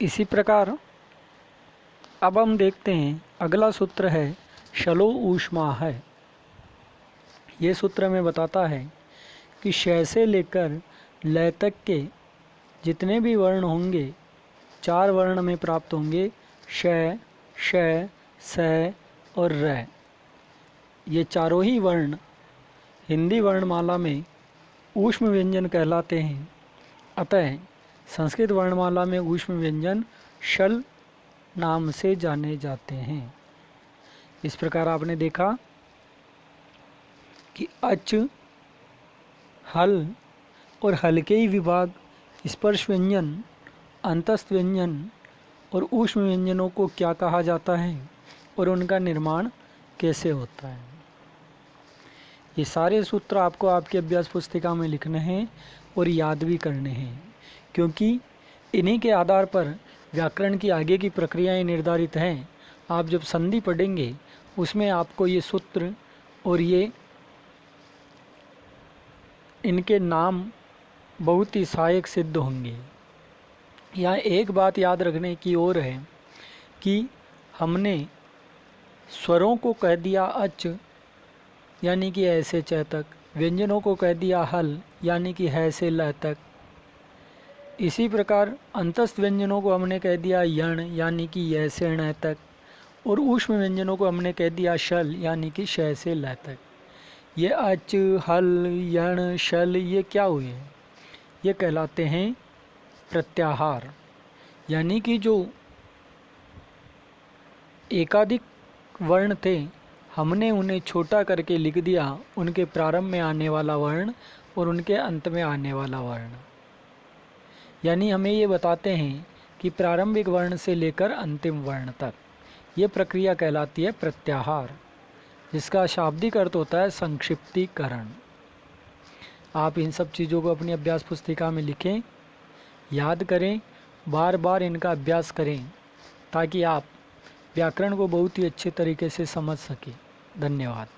इसी प्रकार अब हम देखते हैं अगला सूत्र है शलो ऊष्मा है। ये सूत्र हमें बताता है कि श से लेकर लय तक के जितने भी वर्ण होंगे 4 वर्ण में प्राप्त होंगे श, श, स और र। ये चारों ही वर्ण हिंदी वर्णमाला में ऊष्म व्यंजन कहलाते हैं। अतः संस्कृत वर्णमाला में ऊष्म व्यंजन शल नाम से जाने जाते हैं। इस प्रकार आपने देखा कि अच, हल और हल्के ही विभाग स्पर्श व्यंजन, अंतस्थ व्यंजन और ऊष्म व्यंजनों को क्या कहा जाता है और उनका निर्माण कैसे होता है। ये सारे सूत्र आपको आपकी अभ्यास पुस्तिका में लिखने हैं और याद भी करने हैं, क्योंकि इन्हीं के आधार पर व्याकरण की आगे की प्रक्रियाएं निर्धारित हैं। आप जब संधि पढ़ेंगे उसमें आपको ये सूत्र और ये इनके नाम बहुत ही सहायक सिद्ध होंगे। यहाँ एक बात याद रखने की ओर है कि हमने स्वरों को कह दिया अच यानी कि ऐसे च तक, व्यंजनों को कह दिया हल यानी कि है से ल तक। इसी प्रकार अंतस्थ व्यंजनों को हमने कह दिया यण यानी कि य से ण तक, और ऊष्म व्यंजनों को हमने कह दिया शल यानी कि श से ल तक। ये अच, हल, यण, शल ये क्या हुए? ये कहलाते हैं प्रत्याहार, यानी कि जो एकाधिक वर्ण थे हमने उन्हें छोटा करके लिख दिया, उनके प्रारंभ में आने वाला वर्ण और उनके अंत में आने वाला वर्ण। यानी हमें ये बताते हैं कि प्रारंभिक वर्ण से लेकर अंतिम वर्ण तक ये प्रक्रिया कहलाती है प्रत्याहार, जिसका शाब्दिक अर्थ होता है संक्षिप्तीकरण। आप इन सब चीज़ों को अपनी अभ्यास पुस्तिका में लिखें, याद करें, बार बार इनका अभ्यास करें ताकि आप व्याकरण को बहुत ही अच्छे तरीके से समझ सकें। धन्यवाद।